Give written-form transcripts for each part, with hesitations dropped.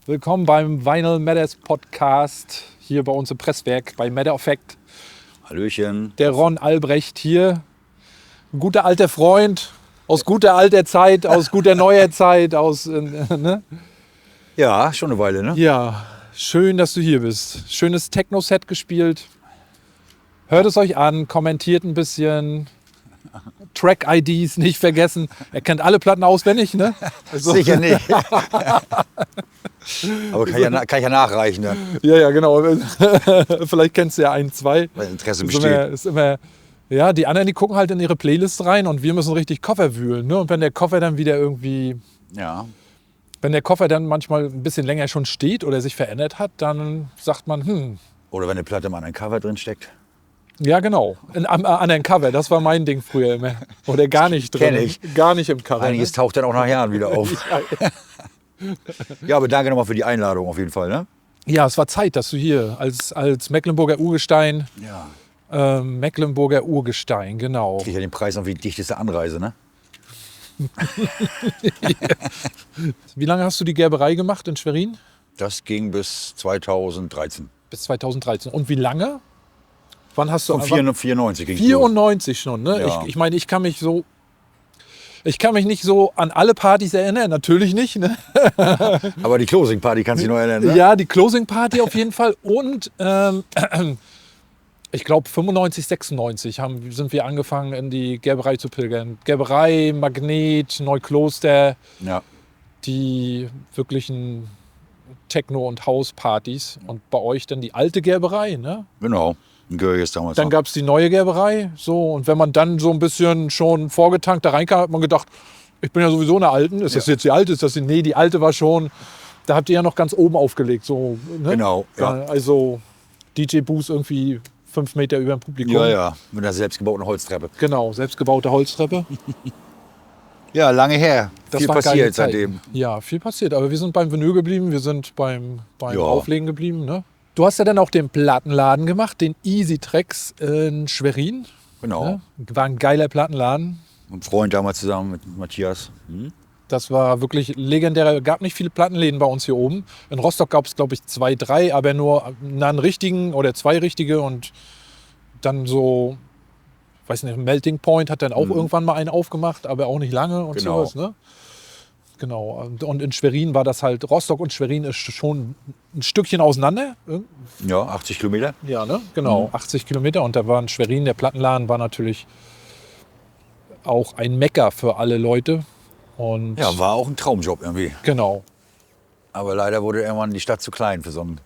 Willkommen beim Vinyl Matters Podcast hier bei uns im Presswerk bei Matter Effect. Hallöchen. Der Ron Albrecht hier, ein guter alter Freund aus guter alter Zeit, aus guter neuer Zeit, ne? Ja, schon eine Weile, ne? Ja, schön, dass du hier bist. Schönes Techno-Set gespielt. Hört es euch an, kommentiert ein bisschen. Track-IDs nicht vergessen. Er kennt alle Platten auswendig, ne? Also, Sicher nicht. Aber kann ich ja nachreichen dann, ja, genau. Vielleicht kennst du ja ein, zwei. weil Interesse Ist besteht. immer, ja, die anderen, die gucken halt in ihre Playlist rein und wir müssen richtig Koffer wühlen. Ne? Und wenn der Koffer dann wieder irgendwie, Ja. wenn der Koffer dann manchmal ein bisschen länger schon steht oder sich verändert hat, dann sagt man, Oder wenn eine Platte mal an einem Cover drin steckt. ja genau, an einem Cover, das war mein Ding früher immer. Oder gar nicht drin. Kenn ich. Gar nicht im Cover. Einiges Ne? taucht dann auch nach Jahren wieder auf. Ja, aber danke nochmal für die Einladung auf jeden Fall, ne? Ja, es war Zeit, dass du hier als Mecklenburger Urgestein, Ja. Mecklenburger Urgestein, genau. Krieg ja den Preis noch wie die dichteste Anreise, ne? Wie lange hast du die Gerberei gemacht in Schwerin? Das ging bis 2013. Bis 2013. Und wie lange? Wann hast du? Von 94 ging 94 schon, ne? Ja. Ich meine, ich kann mich nicht so an alle Partys erinnern, natürlich nicht. Ne? Aber die Closing Party kannst du dich noch erinnern, ne? Ja, die Closing Party auf jeden Fall. Und ich glaube 95, 96 sind wir angefangen, in die Gerberei zu pilgern. Gerberei, Magnet, Neukloster, Ja. die wirklichen Techno- und Hauspartys. Und bei euch dann die alte Gerberei, ne? Genau. Ein Görges damals. Dann noch. gab es die neue Gerberei. So, und wenn man dann so ein bisschen schon vorgetankt da reinkam, hat man gedacht, ich bin ja sowieso eine Alten. Ist das jetzt die alte? Ist das die? Nee, die alte war schon. Da habt ihr ja noch ganz oben aufgelegt. So, ne? Genau, ja. Also DJ Booth irgendwie 5 Meter über dem Publikum. Ja, ja. Mit einer selbstgebauten Holztreppe. Genau, selbstgebaute Holztreppe. Ja, lange her. Viel waren geile passiert Zeiten. seitdem. Ja, viel passiert. Aber wir sind beim Vinyl geblieben, wir sind beim Ja. Auflegen geblieben. Ne? Du hast ja dann auch den Plattenladen gemacht, den Easy Tracks in Schwerin. Genau. Ne? War ein geiler Plattenladen. Ein Freund damals zusammen mit Matthias. Das war wirklich legendär. Gab nicht viele Plattenläden bei uns hier oben. In Rostock gab es, glaube ich, 2, 3, aber nur einen richtigen oder 2 richtige. Und dann so, weiß nicht, Melting Point hat dann auch irgendwann mal einen aufgemacht, aber auch nicht lange und Genau. sowas. Ne? Genau. Und in Schwerin war das halt, Rostock und Schwerin ist schon ein Stückchen auseinander. Ja, 80 Kilometer. Ja, ne? Genau, 80 Kilometer. Und da war in Schwerin, der Plattenladen war natürlich auch ein Mecker für alle Leute. Und Ja, war auch ein Traumjob irgendwie. genau. Aber leider wurde irgendwann die Stadt zu klein für so einen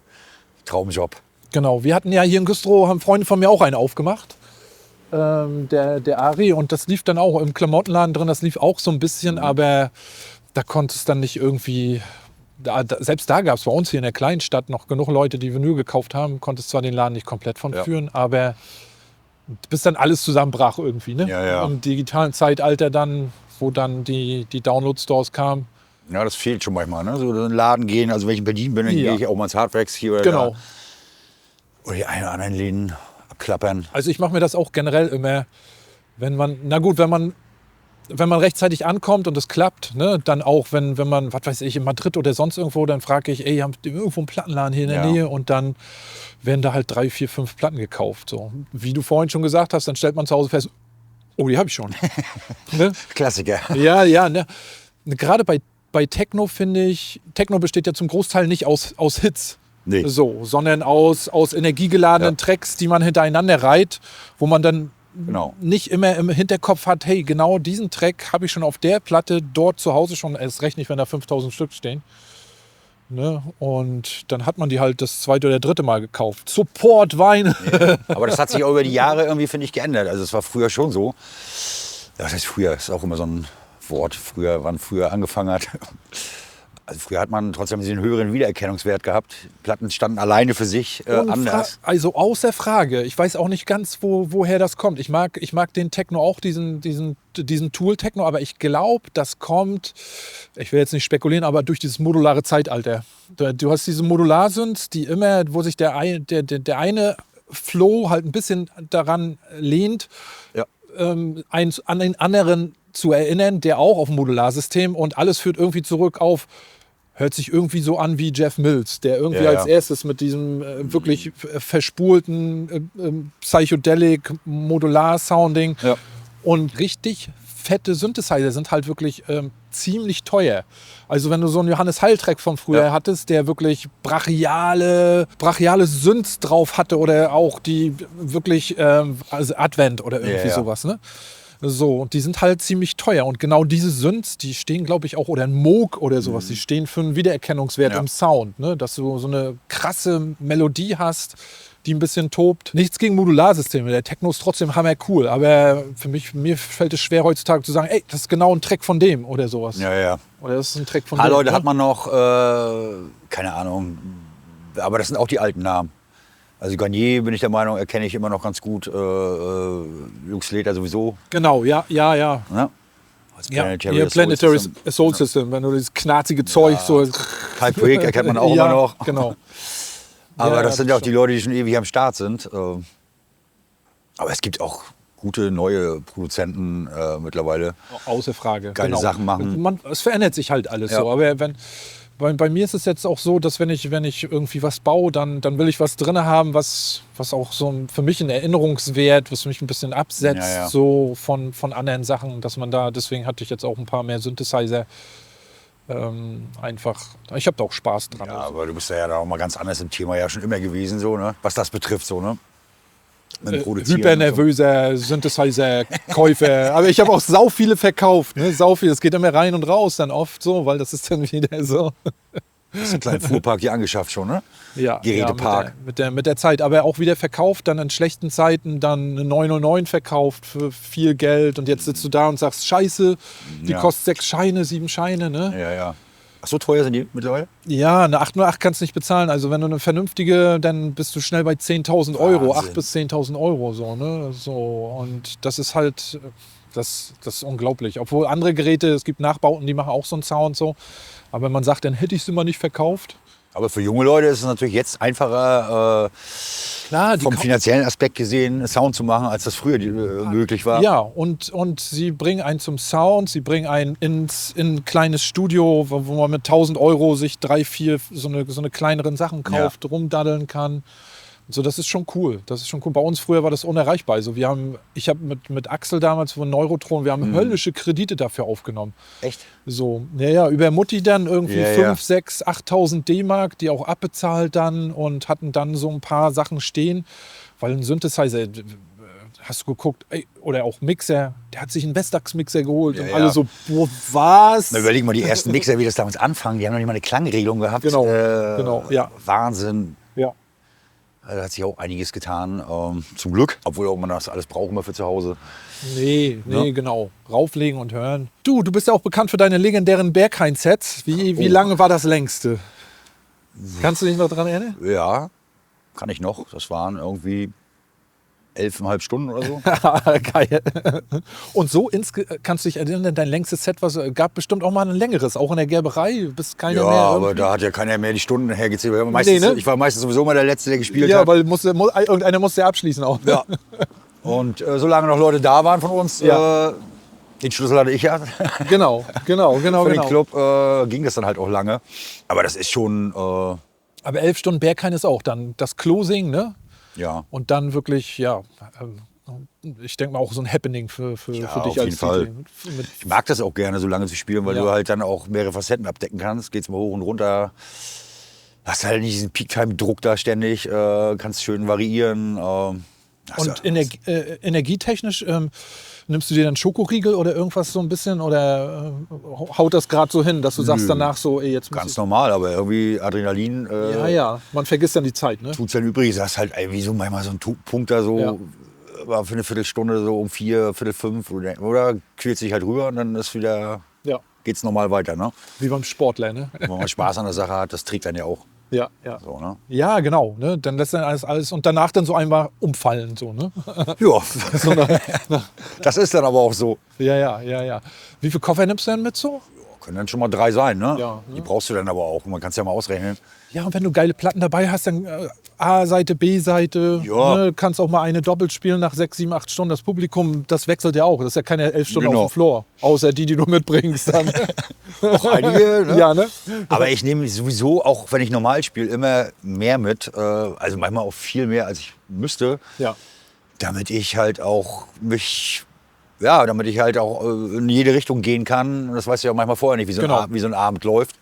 Traumjob. Genau, wir hatten ja hier in Güstrow, haben Freunde von mir auch einen aufgemacht, der Ari, und das lief dann auch im Klamottenladen drin, das lief auch so ein bisschen, aber da konnte es dann nicht irgendwie, selbst da gab es bei uns hier in der kleinen Stadt noch genug Leute, die Vinyl gekauft haben, konnte es zwar den Laden nicht komplett von führen, aber bis dann alles zusammenbrach irgendwie, ne? Ja, ja. Im digitalen Zeitalter dann, wo dann die Download-Stores kamen. Ja, das fehlt schon manchmal. Ne? So in den Laden gehen, also wenn ich in Berlin bin, dann Ja. gehe ich auch mal ins Hardwax hier oder Genau. da. Oder die einen oder anderen Läden abklappern. Also ich mache mir das auch generell immer, wenn man rechtzeitig ankommt und es klappt, ne, dann auch, wenn man, was weiß ich, in Madrid oder sonst irgendwo, dann frage ich, ey, habt ihr irgendwo einen Plattenladen hier in der Ja. Nähe? Und dann werden da halt 3, 4, 5 Platten gekauft. So. Wie du vorhin schon gesagt hast, dann stellt man zu Hause fest, oh, die habe ich schon. Ne? Klassiker. Ja, ne. Gerade bei Techno finde ich, Techno besteht ja zum Großteil nicht aus Hits. Nee. So, sondern aus energiegeladenen Tracks, die man hintereinander reiht, wo man dann Genau. nicht immer im Hinterkopf hat, hey, genau diesen Track habe ich schon auf der Platte dort zu Hause schon, erst recht nicht, wenn da 5000 Stück stehen. Ne? Und dann hat man die halt das 2. oder 3. Mal gekauft. Support Wein. Aber das hat sich auch über die Jahre irgendwie, finde ich, geändert. Also es war früher schon so. Ja, das heißt früher, ist auch immer so ein Wort, wann früher angefangen hat. Also früher hat man trotzdem diesen höheren Wiedererkennungswert gehabt. Platten standen alleine für sich anders. Also außer Frage. Ich weiß auch nicht ganz, woher das kommt. Ich mag den Techno auch, diesen Tool-Techno, aber ich glaube, das kommt, ich will jetzt nicht spekulieren, aber durch dieses modulare Zeitalter. Du hast diese Modular-Synths, die immer, wo sich der eine Flow halt ein bisschen daran lehnt, Ja. an den anderen zu erinnern, der auch auf dem Modularsystem, und alles führt irgendwie zurück auf hört sich irgendwie so an wie Jeff Mills, der irgendwie Ja, ja. als erstes mit diesem wirklich verspulten Psychedelic Modular-Sounding Ja. und richtig fette Synthesizer sind halt wirklich ziemlich teuer. Also wenn du so einen Johannes Heil-Track von früher hattest, der wirklich brachiale Synths drauf hatte oder auch die wirklich also Advent oder irgendwie sowas, ne? So, und die sind halt ziemlich teuer. Und genau diese Synths, die stehen, glaube ich, auch, oder ein Moog oder sowas, die stehen für einen Wiedererkennungswert im Sound. Ne? Dass du so eine krasse Melodie hast, die ein bisschen tobt. Nichts gegen Modularsysteme. Der Techno ist trotzdem hammercool. Aber mir fällt es schwer heutzutage zu sagen, ey, das ist genau ein Track von dem oder sowas. Ja, ja. Oder das ist ein Track von Ah, dem. Leute, ne? hat man noch, keine Ahnung, aber das sind auch die alten Namen. Also Garnier, bin ich der Meinung, erkenne ich immer noch ganz gut. Lux Slater sowieso. Genau, ja. Ne? Als Ja, Planetary hier Assault Planetary System. Assault System, wenn du dieses knarzige Zeug so. Type Break erkennt man auch immer noch. Genau. Aber Ja, das sind ja auch die schon. Leute, die schon ewig am Start sind. Aber es gibt auch gute neue Produzenten mittlerweile. Außer Frage. Geile Sachen machen. Es verändert sich halt alles Ja. so. Aber bei mir ist es jetzt auch so, dass wenn ich irgendwie was baue, dann will ich was drin haben, was auch so für mich ein Erinnerungswert, was mich ein bisschen absetzt Ja. so von anderen Sachen, dass man da, deswegen hatte ich jetzt auch ein paar mehr Synthesizer. Einfach, ich habe da auch Spaß dran. Ja, Also. aber du bist ja da auch mal ganz anders im Thema ja schon immer gewesen, so, ne? Was das betrifft, so, ne? Mit dem Produzieren und Hypernervöser Synthesizer-Käufer. Aber ich habe auch sau viele verkauft. Ne? Sau viel. Das geht immer rein und raus dann oft so, weil das ist dann wieder so. so. Hast einen kleinen Fuhrpark hier angeschafft schon, ne? Ja, Gerätepark. mit der Zeit. Aber auch wieder verkauft, dann in schlechten Zeiten dann eine 909 verkauft für viel Geld. Und jetzt sitzt du da und sagst, scheiße, die Ja. kostet 6 Scheine, 7 Scheine. Ne? Ja, ja. Ach, so teuer sind die mittlerweile? Ja, eine 808 kannst du nicht bezahlen. Also wenn du eine vernünftige, dann bist du schnell bei 10.000 Euro, Wahnsinn. 8.000 bis 10.000 Euro. So, ne? So, und das ist halt, das ist unglaublich. Obwohl andere Geräte, es gibt Nachbauten, die machen auch so einen Sound so. Aber man sagt, dann hätte ich sie mal nicht verkauft. Aber für junge Leute ist es natürlich jetzt einfacher, Klar, vom finanziellen Aspekt gesehen, Sound zu machen, als das früher möglich war. Ja, und sie bringen einen zum Sound, sie bringen einen in ein kleines Studio, wo man mit 1.000 Euro sich 3, 4 so eine kleineren Sachen kauft, rumdaddeln kann. So, das ist schon cool. Das ist schon cool. Bei uns früher war das unerreichbar. Also ich habe mit Axel damals von Neurotron, wir haben höllische Kredite dafür aufgenommen. Echt? So, ja, über Mutti dann irgendwie Ja, 5, ja. 6, 8.000 D-Mark, die auch abbezahlt dann und hatten dann so ein paar Sachen stehen, weil ein Synthesizer, hast du geguckt, ey, oder auch Mixer, der hat sich einen Vestax-Mixer geholt und Ja, alle ja. so, boah, was? Na, überleg mal, die ersten Mixer, wie das damals anfangen, die haben noch nicht mal eine Klangregelung gehabt. Genau, ja. Wahnsinn. Ja. Da hat sich auch einiges getan, zum Glück. Obwohl auch man das alles braucht immer für zu Hause. Nee, genau. Rauflegen und hören. Du bist ja auch bekannt für deine legendären Berghain-Sets. Wie lange war das längste? Kannst du dich noch daran erinnern? Ja, kann ich noch. Das waren irgendwie 11,5 Stunden oder so. Geil. Und so kannst du dich erinnern, dein längstes Set gab bestimmt auch mal ein längeres, auch in der Gerberei, bis keiner Ja, mehr. aber irgendwie- da hat ja keiner mehr die Stunden hergezählt. Meistens, Nee, ne? Ich war meistens sowieso mal der Letzte, der gespielt Ja, hat. weil irgendeiner musste ja abschließen auch. Ja. Und solange noch Leute da waren von uns, Ja. den Schlüssel hatte ich ja Genau. für den Club, ging das dann halt auch lange. Aber das ist schon, Aber 11 Stunden Berghain ist auch dann das Closing, ne? ja. Und dann wirklich, ja, ich denke mal auch so ein Happening für Ja, dich auf als jeden Fall. DJ. Mit Ich mag das auch gerne, so lange zu spielen, weil Ja. du halt dann auch mehrere Facetten abdecken kannst. Geht's mal hoch und runter. Hast halt nicht diesen Peak-Time-Druck da ständig, kannst schön variieren. Und energietechnisch nimmst du dir dann Schokoriegel oder irgendwas so ein bisschen oder haut das gerade so hin, dass du sagst danach so, ey, jetzt muss Ganz normal, aber irgendwie Adrenalin ja, man vergisst dann die Zeit, ne? tut's dann übrig. Du hast halt irgendwie so manchmal so einen Punkt da so, Ja. war für eine Viertelstunde so um 4, Viertel 5 oder quält sich halt rüber und dann ist wieder, Ja, geht's normal weiter. Ne? wie beim Sportler, ne? Wenn man Spaß an der Sache hat, das trägt dann ja auch. Ja. So, ne? Ja, genau, ne? Dann lässt dann alles und danach dann so einmal umfallen, so, ne? Ja, das ist dann aber auch so. Ja. Wie viel Koffer nimmst du denn mit so? Können dann schon mal 3 sein, ne? Ja, Die ne? brauchst du dann aber auch. Man kann es ja mal ausrechnen. Ja, und wenn du geile Platten dabei hast, dann A-Seite, B-Seite. Ja. Ne, kannst auch mal eine doppelt spielen nach 6, 7, 8 Stunden. Das Publikum, das wechselt ja auch. Das ist ja keine 11 Stunden Genau. auf dem Floor. Außer die du mitbringst dann. Auch einige, ne? Ja, ne? Aber ich nehme sowieso, auch wenn ich normal spiele, immer mehr mit. Also manchmal auch viel mehr, als ich müsste. Ja. Damit ich halt auch damit ich halt auch in jede Richtung gehen kann. Und das weißt du ja manchmal vorher nicht, wie so, Genau. wie so ein Abend läuft.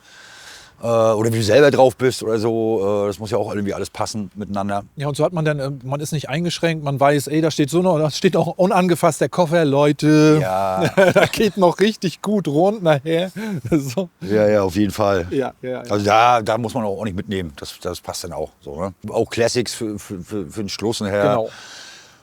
Oder wie du selber drauf bist oder so. Das muss ja auch irgendwie alles passen miteinander. Ja, und so hat man dann, man ist nicht eingeschränkt, man weiß, ey, da steht so noch, da steht auch unangefasst der Koffer, Leute. Ja, Da geht noch richtig gut rund nachher. So. ja, auf jeden Fall. Ja. Also da muss man auch nicht mitnehmen. Das passt dann auch. So, ne? Auch Classics für den Schluss nachher. Genau.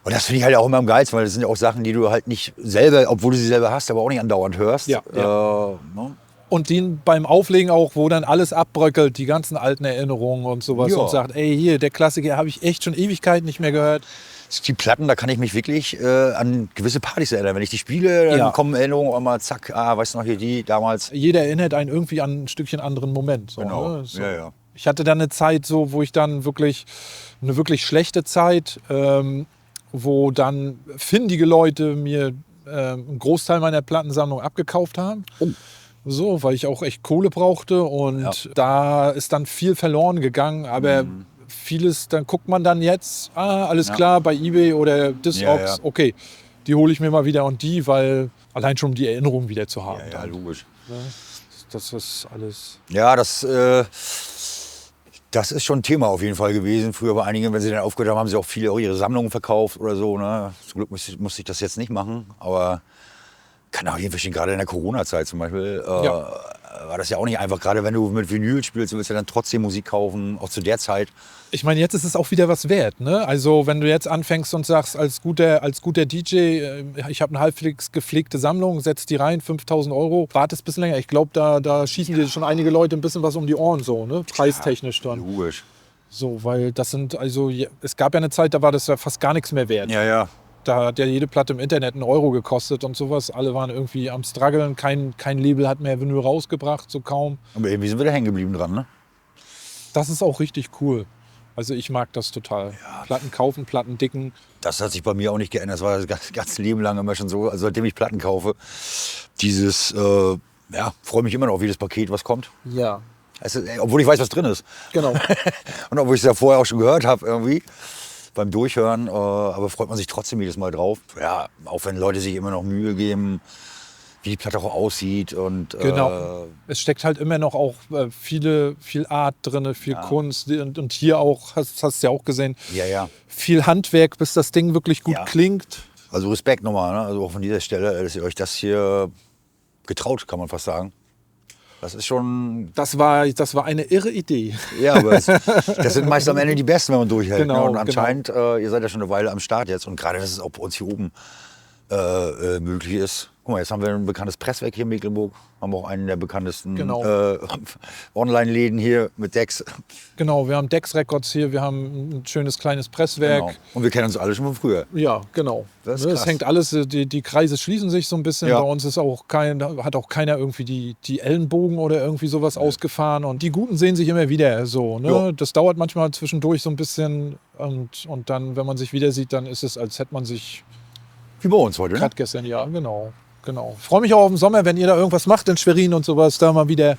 Und das finde ich halt auch immer am geilsten, weil das sind ja auch Sachen, die du halt nicht selber, obwohl du sie selber hast, aber auch nicht andauernd hörst. Ja. Ne? Und den beim Auflegen auch, wo dann alles abbröckelt, die ganzen alten Erinnerungen und sowas Ja. und sagt, ey, hier, der Klassiker habe ich echt schon Ewigkeiten nicht mehr gehört. Die Platten, da kann ich mich wirklich an gewisse Partys erinnern. Wenn ich die spiele, dann Ja. kommen Erinnerungen auch mal, zack, weißt du noch, hier die damals. Jeder erinnert einen irgendwie an ein Stückchen anderen Moment. So, Genau. ne? So. Ja. Ich hatte dann eine Zeit, so, wo ich dann wirklich, eine wirklich schlechte Zeit, wo dann findige Leute mir einen Großteil meiner Plattensammlung abgekauft haben. Oh. So, weil ich auch echt Kohle brauchte und da ist dann viel verloren gegangen, aber vieles, dann guckt man dann jetzt, alles Ja. klar, bei eBay oder Discogs, Ja. okay, die hole ich mir mal wieder und die, weil allein schon um die Erinnerung wieder zu haben. Ja, dann. logisch. Das ist alles. Ja, das ist schon ein Thema auf jeden Fall gewesen. Früher bei einigen, wenn sie dann aufgehört haben, haben sie auch viele auch ihre Sammlungen verkauft oder so. Ne? Zum Glück musste ich das jetzt nicht machen, aber kann auch jeden verstehen, gerade in der Corona-Zeit zum Beispiel, war das ja auch nicht einfach. Gerade wenn du mit Vinyl spielst, du willst ja dann trotzdem Musik kaufen, auch zu der Zeit. Ich meine, jetzt ist es auch wieder was wert. Ne? Also wenn du jetzt anfängst und sagst, als guter DJ, ich habe eine halbwegs gepflegte Sammlung, setzt die rein, 5.000 €, wartest ein bisschen länger. Ich glaube, da schießen dir schon einige Leute ein bisschen was um die Ohren, so, ne? Preistechnisch dann. Logisch. So, weil das sind, also es gab ja eine Zeit, da war das ja fast gar nichts mehr wert. Ja. Da hat ja jede Platte im Internet einen Euro gekostet und sowas. Alle waren irgendwie am struggeln. Kein Label hat mehr Vinyl rausgebracht, so kaum. Aber irgendwie sind wir da hängen geblieben dran, ne? Das ist auch richtig cool. Also ich mag das total. Platten kaufen, Platten dicken. Das hat sich bei mir auch nicht geändert. Das war das ganze Leben lang immer schon so. Also seitdem ich Platten kaufe, freue mich immer noch auf jedes Paket, was kommt. Ja, Also, obwohl ich weiß, was drin ist. genau. Und obwohl ich es ja vorher auch schon gehört habe irgendwie beim Durchhören, aber freut man sich trotzdem jedes Mal drauf. Ja, auch wenn Leute sich immer noch Mühe geben, wie die Platte auch aussieht. Und, Genau. Es steckt halt immer noch auch viel Art drin, viel Kunst. Und hier auch, hast du ja auch gesehen, Ja. viel Handwerk, bis das Ding wirklich gut Ja. klingt. Also Respekt nochmal, ne? Also auch von dieser Stelle, dass ihr euch das hier getraut, kann man fast sagen. Das ist schon. Das war eine irre Idee. Ja, aber das sind meist am Ende die Besten, wenn man durchhält. Genau, ne? Und anscheinend, ihr seid ja schon eine Weile am Start jetzt. Und gerade, dass es auch bei uns hier oben möglich ist. Guck mal, jetzt haben wir ein bekanntes Presswerk hier in Mecklenburg. Haben auch einen der bekanntesten Genau. Online-Läden hier mit Decks. Genau, wir haben Dex Records hier, wir haben ein schönes kleines Presswerk. Genau. Und wir kennen uns alle schon von früher. Ja, genau. Das ist Es krass. hängt alles, die Kreise schließen sich so ein bisschen. Ja. Bei uns ist auch hat auch keiner irgendwie die Ellenbogen oder irgendwie sowas ausgefahren. Und die Guten sehen sich immer wieder so. Ne? Ja. Das dauert manchmal zwischendurch so ein bisschen. Und dann, wenn man sich wieder sieht, dann ist es, als hätte man sich Wie bei uns heute, ne? gerade gestern, ja, genau. Ich freue mich auch auf den Sommer, wenn ihr da irgendwas macht in Schwerin und sowas, da mal wieder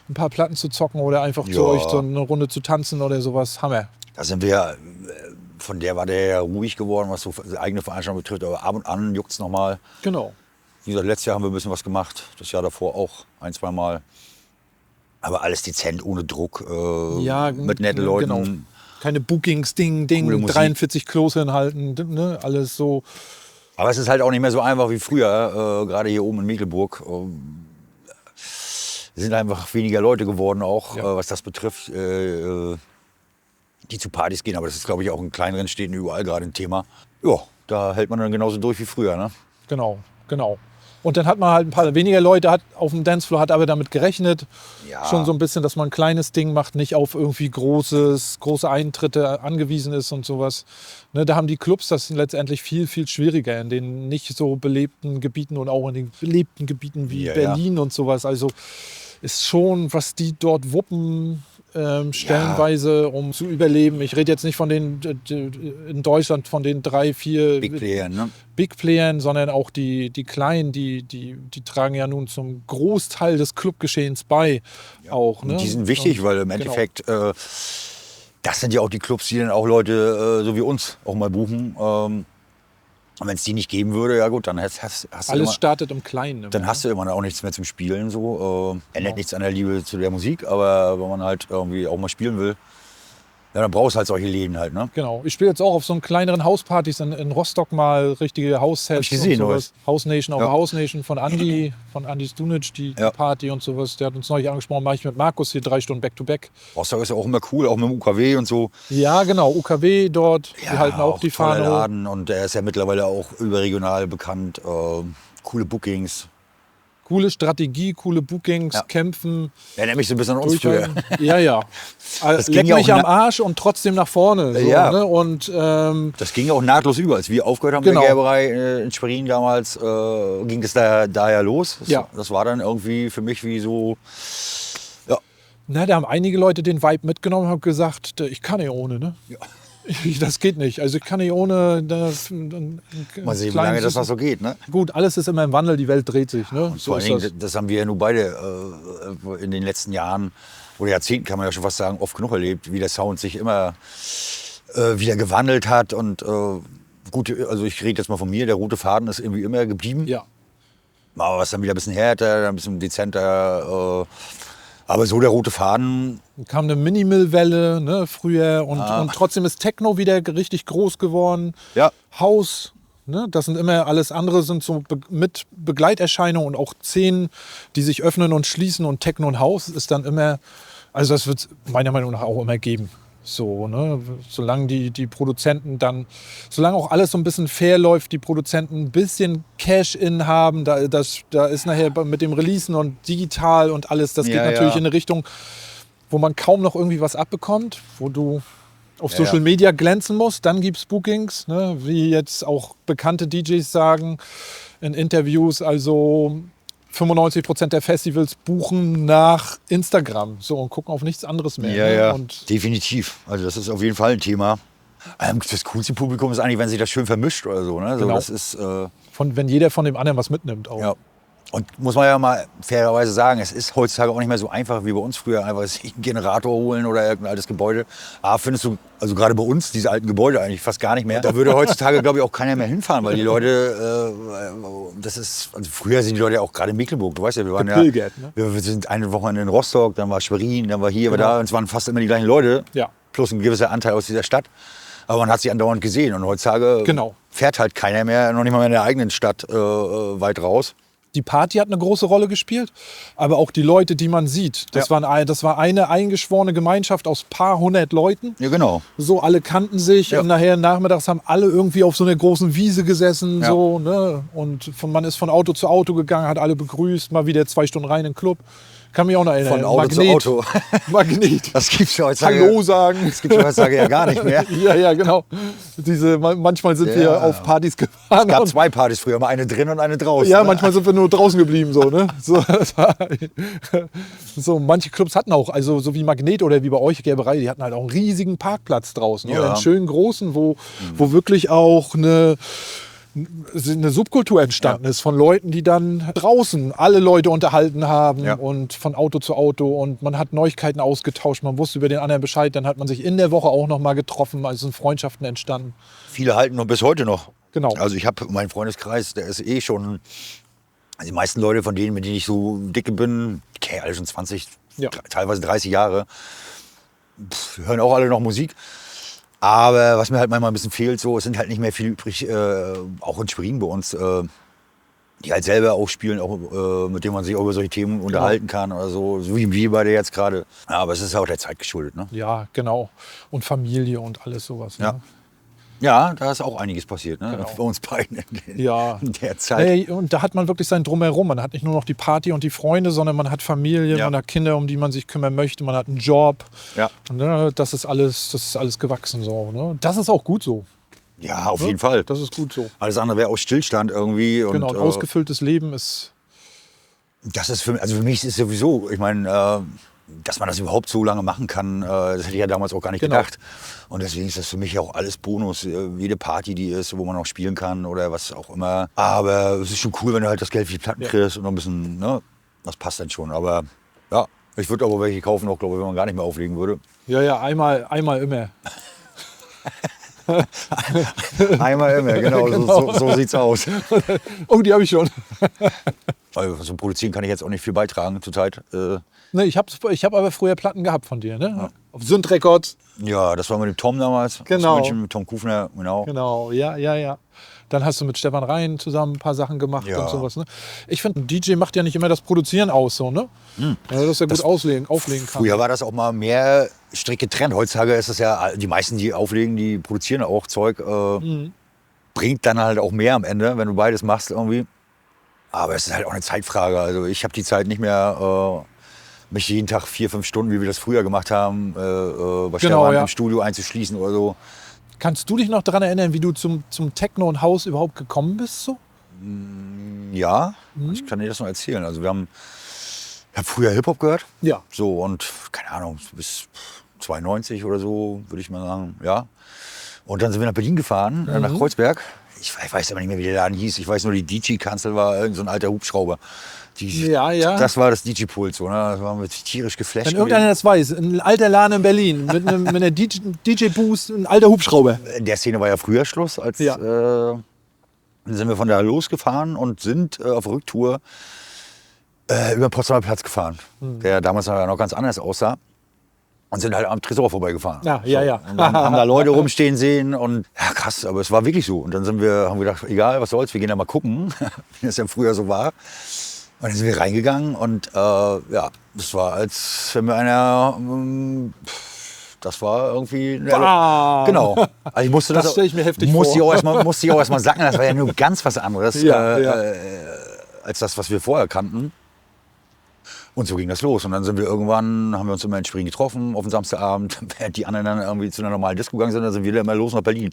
ein paar Platten zu zocken oder einfach zu Ja. euch so eine Runde zu tanzen oder sowas. Hammer. Da sind wir, von der war der ja ruhig geworden, was so eigene Veranstaltungen betrifft. Aber ab und an juckt es nochmal. Genau. Wie gesagt, letztes Jahr haben wir ein bisschen was gemacht. Das Jahr davor auch 1, 2 Mal. Aber alles dezent, ohne Druck, Ja, mit netten Leuten. genau. Keine Bookings, Ding, Coole Musik. 43 Klos hinhalten, ne? Alles so. Aber es ist halt auch nicht mehr so einfach wie früher, gerade hier oben in Mecklenburg. Es sind einfach weniger Leute geworden auch, Ja. was das betrifft, die zu Partys gehen. Aber das ist, glaube ich, auch in kleineren Städten überall gerade ein Thema. Ja, da hält man dann genauso durch wie früher. Ne? Genau. Und dann hat man halt ein paar weniger Leute auf dem Dancefloor, hat aber damit gerechnet, Ja. schon so ein bisschen, dass man ein kleines Ding macht, nicht auf irgendwie große Eintritte angewiesen ist und sowas. Ne, da haben die Clubs das letztendlich viel, viel schwieriger in den nicht so belebten Gebieten und auch in den belebten Gebieten wie Ja, Berlin und sowas. Also ist schon, was die dort wuppen, stellenweise, um zu überleben. Ich rede jetzt nicht von den in Deutschland von den 3, 4 Big Player, ne? Big Playern, sondern auch die Kleinen, die tragen ja nun zum Großteil des Clubgeschehens bei. Auch, ne? Und die sind wichtig, weil im Endeffekt, das sind ja auch die Clubs, die dann auch Leute so wie uns auch mal buchen. Und wenn es die nicht geben würde, ja gut, dann hast du Alles immer, startet im Kleinen. Immer, dann hast du immer auch nichts mehr zum Spielen. So. Ändert nichts an der Liebe zu der Musik, aber wenn man halt irgendwie auch mal spielen will, ja, dann brauchst du halt solche Läden halt. Ne? Genau. Ich spiele jetzt auch auf so kleineren Hauspartys in Rostock mal richtige Haussets. Hab ich gesehen, und sowas. House Nation, auch Ja. House Nation von Andi Stunic, die Ja. Party und sowas. Der hat uns neulich angesprochen, mache ich mit Markus hier 3 Stunden Back-to-Back. Rostock ist ja auch immer cool, auch mit dem UKW und so. Ja, genau. UKW dort, die halten auch die toller Fahne hoch. Laden und der ist ja mittlerweile auch überregional bekannt. Coole Bookings. Coole Strategie, coole Bookings, Ja. Kämpfen. Erinnert mich so ein bisschen an uns früher. durchhalten. Ja, ja. ging Leck ja mich auch am Arsch und trotzdem nach vorne. So, Ja. ne? Und Das ging ja auch nahtlos über. Als wir aufgehört haben Genau. mit der Gerberei in Schwerin damals, ging das da ja los. Ja. Das war dann irgendwie für mich wie so, na, da haben einige Leute den Vibe mitgenommen und haben gesagt, ich kann nicht ohne. Ne? Ja. Das geht nicht. Also ich kann nicht ohne. mal sehen, wie lange das noch so geht. Ne? Gut, alles ist immer im Wandel, die Welt dreht sich. Ne? Vor allen Dingen, das haben wir ja nur beide in den letzten Jahren oder Jahrzehnten, kann man ja schon fast sagen, oft genug erlebt, wie der Sound sich immer wieder gewandelt hat. Und gut, also ich rede jetzt mal von mir, der rote Faden ist irgendwie immer geblieben. Ja. Aber was dann wieder ein bisschen härter, ein bisschen dezenter. Aber so der rote Faden, Dann kam eine Minimal-Welle, ne, früher und trotzdem ist Techno wieder richtig groß geworden. ja, Haus, ne, das sind immer, alles andere sind so mit Begleiterscheinungen und auch Szenen, die sich öffnen und schließen und Techno und Haus ist dann immer, also das wird es meiner Meinung nach auch immer geben. So, ne, solange die Produzenten dann, solange auch alles so ein bisschen fair läuft, die Produzenten ein bisschen Cash-In haben, da ist nachher mit dem Releasen und digital und alles, das geht Ja, natürlich ja. in eine Richtung, wo man kaum noch irgendwie was abbekommt, wo du auf Ja, Social ja. Media glänzen musst. Dann gibt es Bookings, ne, wie jetzt auch bekannte DJs sagen in Interviews, also 95% der Festivals buchen nach Instagram so und gucken auf nichts anderes mehr. ja, ne? ja, Und definitiv. Also das ist auf jeden Fall ein Thema. Das coolste Publikum ist eigentlich, wenn sich das schön vermischt oder so. Ne? So, Genau. das ist, wenn jeder von dem anderen was mitnimmt. Auch. ja. Und muss man ja mal fairerweise sagen, es ist heutzutage auch nicht mehr so einfach wie bei uns früher, einfach sich einen Generator holen oder irgendein altes Gebäude. Findest du, also gerade bei uns, diese alten Gebäude eigentlich fast gar nicht mehr. Da würde heutzutage, glaube ich, auch keiner mehr hinfahren, weil die Leute, das ist, also früher sind die Leute ja auch gerade in Mecklenburg, du weißt ja, wir waren Gepilgert, ja, ne? wir sind eine Woche in Rostock, dann war Schwerin, dann war hier, Genau. da, und es waren fast immer die gleichen Leute, Ja. plus ein gewisser Anteil aus dieser Stadt. Aber man hat sie andauernd gesehen und heutzutage Genau. fährt halt keiner mehr, noch nicht mal mehr in der eigenen Stadt weit raus. Die Party hat eine große Rolle gespielt, aber auch die Leute, die man sieht. Das war eine eingeschworene Gemeinschaft aus paar hundert Leuten. Ja, genau. So, alle kannten sich Ja. und nachher nachmittags haben alle irgendwie auf so einer großen Wiese gesessen. Ja. So, ne? Und man ist von Auto zu Auto gegangen, hat alle begrüßt, mal wieder 2 Stunden rein in den Club. Kann mich auch noch erinnern. Von Auto zu Auto. Magnet. Das gibt's ja heutzutage. Hallo sagen. Das gibt's ja heutzutage ja gar nicht mehr. Ja, ja, genau. Manchmal sind wir Ja. auf Partys gefahren. Es gab und- 2 Partys früher, mal eine drin und eine draußen. Ja, ne? manchmal sind wir nur draußen geblieben. So, ne? So, manche Clubs hatten auch, also so wie Magnet oder wie bei euch Gerberei, die hatten halt auch einen riesigen Parkplatz draußen. Ja. Oder einen schönen großen, wo wirklich auch eine Subkultur entstanden ist von Leuten, die dann draußen alle Leute unterhalten haben Ja. und von Auto zu Auto und man hat Neuigkeiten ausgetauscht, man wusste über den anderen Bescheid, dann hat man sich in der Woche auch noch mal getroffen, also sind Freundschaften entstanden. Viele halten noch bis heute noch. Genau. Also ich habe meinen Freundeskreis, der ist eh schon, also die meisten Leute von denen, mit denen ich so dicke bin, die kennen alle schon 20, Ja. teilweise 30 Jahre, hören auch alle noch Musik. Aber was mir halt manchmal ein bisschen fehlt, so, es sind halt nicht mehr viel übrig, auch in Schwerin bei uns, die halt selber auch spielen, auch, mit denen man sich auch über solche Themen unterhalten kann oder so wie wir beide jetzt gerade. Ja, aber es ist auch der Zeit geschuldet. Ne? Ja, genau. Und Familie und alles sowas. Ja. Ne? Ja, da ist auch einiges passiert, ne? Genau. Bei uns beiden Ja. in der Zeit. Hey, und da hat man wirklich sein Drumherum. Man hat nicht nur noch die Party und die Freunde, sondern man hat Familie, Ja. man hat Kinder, um die man sich kümmern möchte, man hat einen Job. Ja. Und, ne, das ist alles gewachsen so. Ne? Das ist auch gut so. Ja, auf Ne? jeden Fall. Das ist gut so. Alles andere wäre auch Stillstand irgendwie. Und, Genau, ein ausgefülltes Leben ist. das ist für mich ist sowieso, ich meine, dass man das überhaupt so lange machen kann, das hätte ich ja damals auch gar nicht Genau. gedacht. Und deswegen ist das für mich auch alles Bonus. Jede Party, die ist, wo man auch spielen kann oder was auch immer. Aber es ist schon cool, wenn du halt das Geld für die Platten kriegst und noch ein bisschen, ne, das passt dann schon. Aber ja, ich würde aber welche kaufen, auch glaube ich, wenn man gar nicht mehr auflegen würde. Ja, einmal immer. Einmal immer, genau, Genau. So sieht's aus. Oh, die habe ich schon. Also zum Produzieren kann ich jetzt auch nicht viel beitragen zurzeit. Ne, ich hab aber früher Platten gehabt von dir, ne? Auf Sünd Records. Ja, das war mit dem Tom damals. Genau. Aus München, mit Tom Kufner, genau. Genau, ja. Dann hast du mit Stefan Rhein zusammen ein paar Sachen gemacht Ja. und sowas. Ne? Ich finde, ein DJ macht ja nicht immer das Produzieren aus, so, ne? Ja, dass er gut auflegen kann. Früher war das auch mal mehr strikt getrennt. Heutzutage ist es ja, die meisten, die auflegen, die produzieren auch Zeug. Bringt dann halt auch mehr am Ende, wenn du beides machst irgendwie. Aber es ist halt auch eine Zeitfrage. Also ich habe die Zeit nicht mehr, mich jeden Tag 4-5 Stunden, wie wir das früher gemacht haben, bei Stefan im Studio einzuschließen oder so. Kannst du dich noch daran erinnern, wie du zum Techno und House überhaupt gekommen bist? So? Ja, ich kann dir das noch erzählen. Also ich habe früher Hip-Hop gehört. Ja. So und keine Ahnung, bis 92 oder so, würde ich mal sagen, ja. Und dann sind wir nach Berlin gefahren, nach Kreuzberg. Ich weiß aber nicht mehr, wie der Laden hieß. Ich weiß nur, die DJ-Kanzel war irgend so ein alter Hubschrauber. Ja. Das war das DJ-Pult, so, ne? Da waren wir tierisch geflasht. Wenn irgendeiner das weiß, ein alter Laden in Berlin mit einer DJ-Boost, ein alter Hubschrauber. In der Szene war ja früher Schluss. Dann sind wir von da losgefahren und sind auf Rücktour über den Potsdamer Platz gefahren, der damals noch ganz anders aussah. Und sind halt am Tresor vorbeigefahren. Ja. Und dann haben da Leute rumstehen sehen und ja krass, aber es war wirklich so. Und dann haben wir gedacht, egal, was soll's, wir gehen da mal gucken, wie das ja früher so war. Und dann sind wir reingegangen und das war, als wenn wir das war irgendwie... Genau. Also ich musste Das stell ich mir heftig musste vor. Musste ich auch erst mal sagen, das war ja nur ganz was anderes als das, was wir vorher kannten. Und so ging das los. Und dann haben wir uns immer in Springen getroffen auf den Samstagabend. Während die anderen dann irgendwie zu einer normalen Disco gegangen sind, dann sind wir immer los nach Berlin.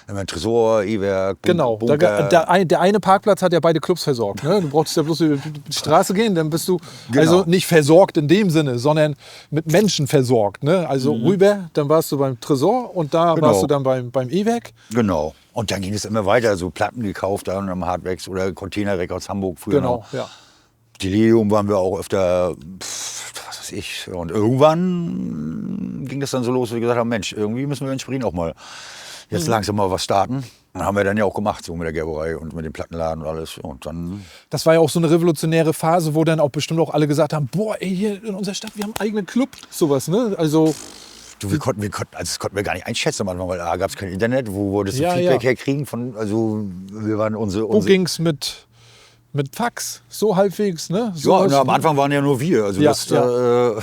Dann haben wir Tresor, E-Werk, Genau, Bunker. der eine Parkplatz hat ja beide Clubs versorgt. Ne? Du brauchst ja bloß über die Straße gehen, dann bist du also nicht versorgt in dem Sinne, sondern mit Menschen versorgt. Ne? Also rüber, dann warst du beim Tresor und da warst du dann beim E-Werk. Genau. Und dann ging es immer weiter, so Platten gekauft, dann am Hardwax oder Container Records Hamburg früher Genau, noch. ja. Delirium waren wir auch öfter, was weiß ich. Und irgendwann ging das dann so los, dass wir gesagt haben, Mensch, irgendwie müssen wir in Springen auch mal jetzt langsam mal was starten. Und haben wir dann ja auch gemacht, so mit der Gerberei und mit dem Plattenladen und alles. Und dann Das war ja auch so eine revolutionäre Phase, wo dann auch bestimmt auch alle gesagt haben, boah, ey, hier in unserer Stadt, wir haben einen eigenen Club, sowas, ne? Also das konnten wir gar nicht einschätzen am Anfang, weil da gab es kein Internet. Wo wolltest du Ja, Feedback ja. herkriegen? Wir waren unsere Bookings mit Fax, so halbwegs, ne? Ja, Sowas, am Anfang waren ja nur wir. Also Ja,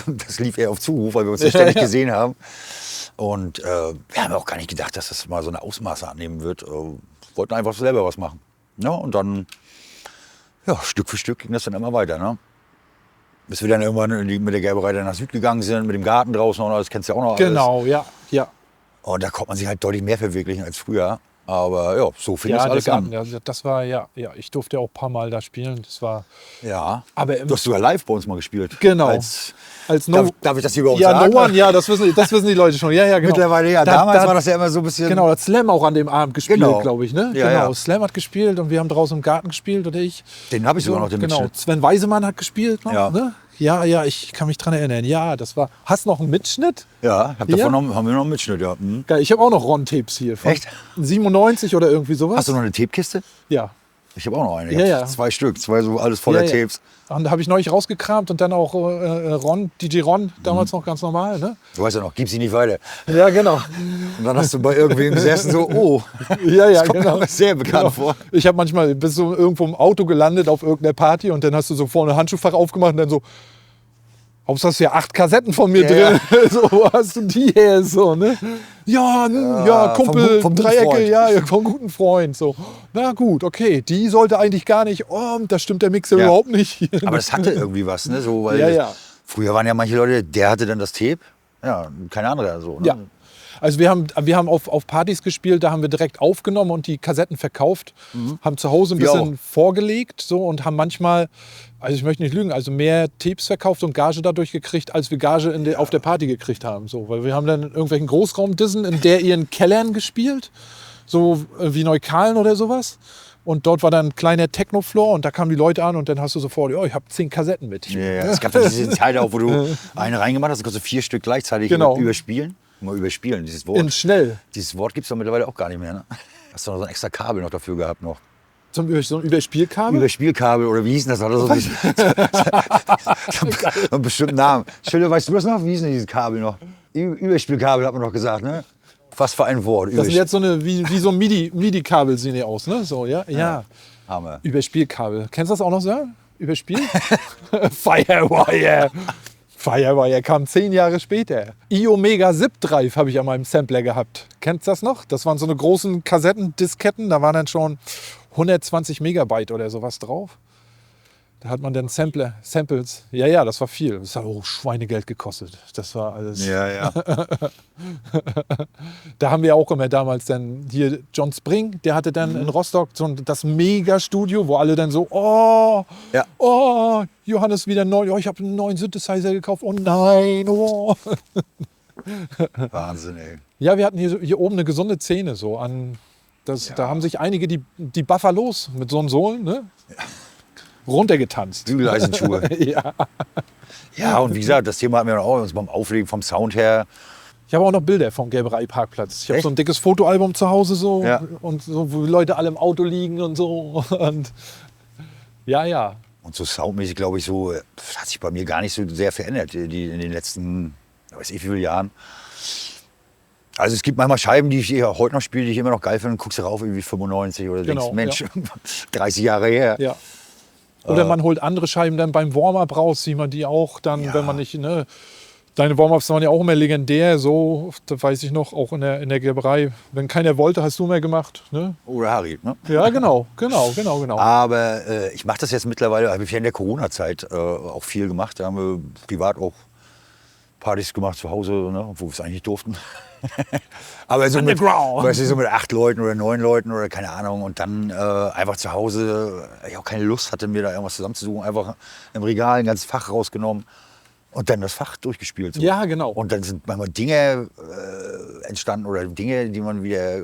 das lief eher auf Zuruf, weil wir uns ja ständig gesehen haben. Und wir haben auch gar nicht gedacht, dass das mal so eine Ausmaße annehmen wird. Wollten einfach selber was machen. Ja, und dann, Stück für Stück ging das dann immer weiter. Ne? Bis wir dann irgendwann mit der Gerberei dann nach Süd gegangen sind, mit dem Garten draußen und alles, kennst du ja auch noch alles. Genau, ja. Und da konnte man sich halt deutlich mehr verwirklichen als früher. Aber ja, so fing das Ja, alles der an. Garten, das war, ich durfte auch ein paar Mal da spielen. Das war, Ja, aber du hast sogar live bei uns mal gespielt. Genau. Als darf ich das hier überhaupt ja, sagen? No One, ja, das wissen die Leute schon. Ja, genau. Mittlerweile ja. Damals war das ja immer so ein bisschen... Genau, hat Slam auch an dem Abend gespielt, Genau. glaube ich. Ne? Ja, genau, ja. Slam hat gespielt und wir haben draußen im Garten gespielt, oder ich. Den habe ich sogar noch, den Genau, Mitschnitt. Sven Weisemann hat gespielt noch, Ja. ne? Ja, ich kann mich dran erinnern. Ja, das war... Hast du noch einen Mitschnitt? Ja, haben wir noch einen Mitschnitt, ja. Hm. Geil, ich habe auch noch Ron-Tapes hier. Von Echt? 97 oder irgendwie sowas. Hast du noch eine Tapekiste? Ja. Ich habe auch noch eine. Ich Ja, hab ja. 2 Stück, 2 so alles voller Ja. Tapes. Und da habe ich neulich rausgekramt und dann auch DJ Ron, Mhm. damals noch ganz normal, ne? Du weißt ja noch, gib sie nicht weiter. Ja, genau. Und dann hast du bei irgendwem gesessen so, oh, Ja, das kommt mir genau. aber sehr bekannt vor. Ich habe manchmal, bist du irgendwo im Auto gelandet auf irgendeiner Party und dann hast du so vorne ein Handschuhfach aufgemacht und dann so, Hauptsache hast du ja 8 Kassetten von mir drin. So, wo hast du die her? So, ne? Ja, Kumpel, vom Dreiecke, Freund. ja, vom guten Freund. So. Na gut, okay, die sollte eigentlich gar nicht, da stimmt der Mixer überhaupt nicht. Aber das hatte irgendwie was, ne? So, weil Ja. früher waren ja manche Leute, der hatte dann das Tape, ja, kein anderer so. Ne? Ja. Also wir haben auf Partys gespielt, da haben wir direkt aufgenommen und die Kassetten verkauft, haben zu Hause ein Wir bisschen vorgelegt so, und haben manchmal, also ich möchte nicht lügen, also mehr Tapes verkauft und Gage dadurch gekriegt, als wir Gage auf der Party gekriegt haben. So, weil wir haben dann in irgendwelchen Großraumdissen in der ihren Kellern gespielt, so wie Neukalen oder sowas. Und dort war dann ein kleiner Techno-Floor und da kamen die Leute an und dann hast du sofort, ich habe 10 Kassetten mit. Ja. Es gab ja diese Zeit auch, wo du eine reingemacht hast, dann konntest du 4 Stück gleichzeitig überspielen. Mal überspielen, dieses Wort. In schnell. Dieses Wort gibt es doch mittlerweile auch gar nicht mehr. Ne? Hast du noch so ein extra Kabel noch dafür gehabt noch? So ein Überspielkabel? Überspielkabel oder wie hieß denn das? Oder so einen bestimmten Namen. Schille, weißt du das noch? Wie hieß denn dieses Kabel noch? Überspielkabel hat man doch gesagt, ne? Was für ein Wort. Das sind jetzt so eine, wie so ein MIDI-Kabel sehen die aus, ne? So, ja. Hammer. Überspielkabel. Kennst du das auch noch so? Überspiel? Firewire. Firewire kam 10 Jahre später. iOmega Zip Drive habe ich an meinem Sampler gehabt. Kennst du das noch? Das waren so eine großen Kassettendisketten. Da waren dann schon 120 Megabyte oder sowas drauf. Da hat man dann Samples. Ja, das war viel. Das hat auch Schweinegeld gekostet. Das war alles. Ja. Da haben wir auch immer damals dann hier John Spring, der hatte dann in Rostock das Mega-Studio, wo alle dann so, Johannes wieder neu, ich habe einen neuen Synthesizer gekauft, oh nein, oh. Wahnsinn, ey. Ja, wir hatten hier oben eine gesunde Szene so da haben sich einige die Buffalos mit so einem Sohlen, ne? Runtergetanzt. Bügeleisenschuhe. Ja, und wie gesagt, das Thema hatten wir auch uns beim Auflegen vom Sound her. Ich habe auch noch Bilder vom Gerberei-Parkplatz. Ich habe so ein dickes Fotoalbum zu Hause so, und so, wo die Leute alle im Auto liegen und so. Und ja. Und so soundmäßig, glaube ich, so, das hat sich bei mir gar nicht so sehr verändert in den letzten, weiß ich wie viele Jahren. Also es gibt manchmal Scheiben, die ich heute noch spiele, die ich immer noch geil finde, und guckst du rauf, irgendwie 95 oder denkst, Mensch, 30 Jahre her. Ja. Oder man holt andere Scheiben dann beim Warm-Up raus, sieht man die auch dann, wenn man nicht, ne? Deine Warm-Ups waren ja auch immer legendär, so, da weiß ich noch, auch in der Gerberei. Wenn keiner wollte, hast du mehr gemacht, ne? Oder Harry, ne? Ja, genau. Aber ich mache das jetzt mittlerweile, habe ich ja in der Corona-Zeit auch viel gemacht. Da haben wir privat auch Partys gemacht zu Hause, ne? Wo wir es eigentlich nicht durften. Aber so mit 8 Leuten oder 9 Leuten oder keine Ahnung und dann einfach zu Hause, ich auch keine Lust hatte, mir da irgendwas zusammenzusuchen, einfach im Regal ein ganzes Fach rausgenommen und dann das Fach durchgespielt. So. Ja, genau. Und dann sind manchmal Dinge entstanden oder Dinge, die man wieder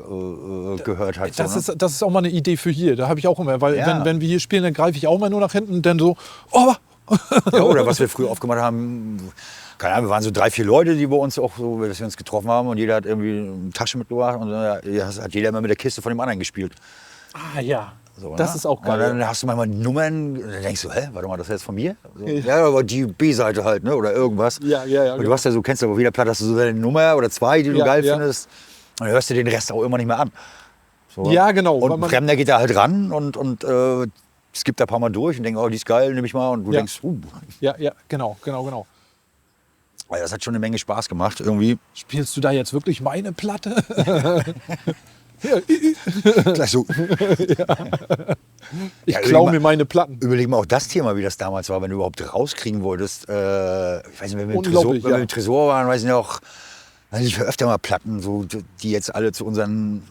gehört hat. Das so, ne? ist auch mal eine Idee für hier, da habe ich auch immer, weil wenn wir hier spielen, dann greife ich auch mal nur nach hinten und dann so, Oder was wir früher aufgemacht haben, keine Ahnung, wir waren so 3, 4 Leute, die bei uns auch so, dass wir uns getroffen haben und jeder hat irgendwie eine Tasche mitgebracht und dann hat jeder immer mit der Kiste von dem anderen gespielt. Ah ja, so, das ist auch geil. Und dann hast du manchmal Nummern und dann denkst du, warte mal, das ist jetzt von mir? So, ja, aber die B-Seite halt, ne, oder irgendwas. Ja. Und du hast ja so, kennst du auf jeder Platte hast du so eine Nummer oder 2, die du geil findest und dann hörst du den Rest auch immer nicht mehr an. So. Ja, genau. Und ein Fremder geht da halt ran und skippt da ein paar Mal durch und denkt, die ist geil, nehme ich mal. Und du denkst, Ja, genau. Das hat schon eine Menge Spaß gemacht irgendwie. Spielst du da jetzt wirklich meine Platte? Gleich so. Ich klaue mir meine Platten. Überleg mal auch das Thema, wie das damals war, wenn du überhaupt rauskriegen wolltest. Ich weiß nicht, wenn wir im Tresor waren, weiß ich noch, ich höre öfter mal Platten, so, die jetzt alle zu unseren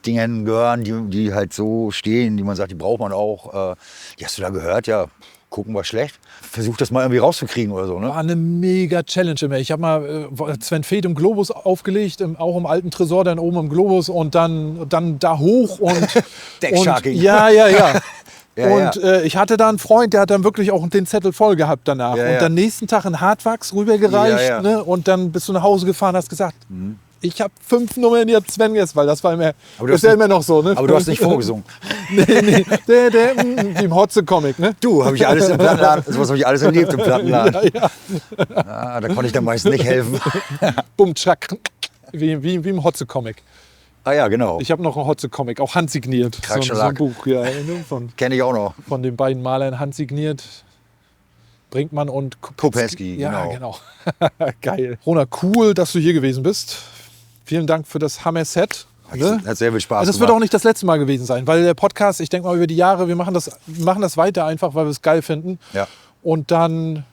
Dingen gehören, die halt so stehen, die man sagt, die braucht man auch. Die hast du da gehört, ja. Gucken war schlecht. Versuch das mal irgendwie rauszukriegen oder so. Ne? War eine mega Challenge immer. Ich habe mal Sven Feth im Globus aufgelegt, auch im alten Tresor, dann oben im Globus und dann da hoch und Decksharking. Ja. Ich hatte da einen Freund, der hat dann wirklich auch den Zettel voll gehabt danach. Und am nächsten Tag in Hartwachs rübergereicht. Ne? Und dann bist du nach Hause gefahren, hast gesagt, ich habe 5 Nummern jetzt Sven jetzt, weil das war immer, immer noch so. Ne? Aber du hast nicht vorgesungen. Nee. Wie im Hotze-Comic, ne? Du, habe ich alles im Plattenladen, sowas habe ich alles erlebt im Plattenladen. Da konnte ich dann meistens nicht helfen. Bum, tschack. Wie im Hotze-Comic. Ah ja, genau. Ich habe noch einen Hotze-Comic, auch handsigniert. So ein Buch, ja. Kenne ich auch noch. Von den beiden Malern handsigniert. Brinkmann und Kopecky, Ja, genau. Geil. Ronald, cool, dass du hier gewesen bist. Vielen Dank für das Hammer-Set. Ne? Hat sehr viel Spaß Also das wird auch nicht das letzte Mal gewesen sein, weil der Podcast, ich denke mal über die Jahre, wir machen das weiter einfach, weil wir es geil finden. Ja. Und dann,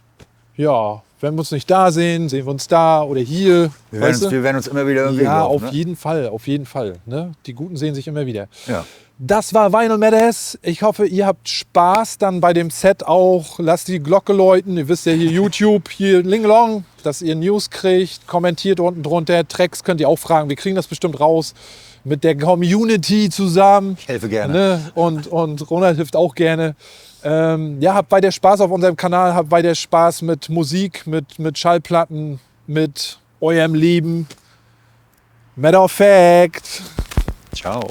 ja, wenn wir uns nicht da sehen, sehen wir uns da oder hier. Wir werden uns immer wieder irgendwie Ja, laufen, auf jeden Fall. Ne? Die Guten sehen sich immer wieder. Ja. Das war Vinyl Matters. Ich hoffe, ihr habt Spaß dann bei dem Set auch. Lasst die Glocke läuten. Ihr wisst ja hier YouTube, hier Linglong, dass ihr News kriegt. Kommentiert unten drunter. Tracks könnt ihr auch fragen. Wir kriegen das bestimmt raus mit der Community zusammen. Ich helfe gerne. Ne? Und Ronald hilft auch gerne. Ja, habt weiter Spaß auf unserem Kanal. Habt weiter Spaß mit Musik, mit Schallplatten, mit eurem Leben. Matter of Fact. Ciao.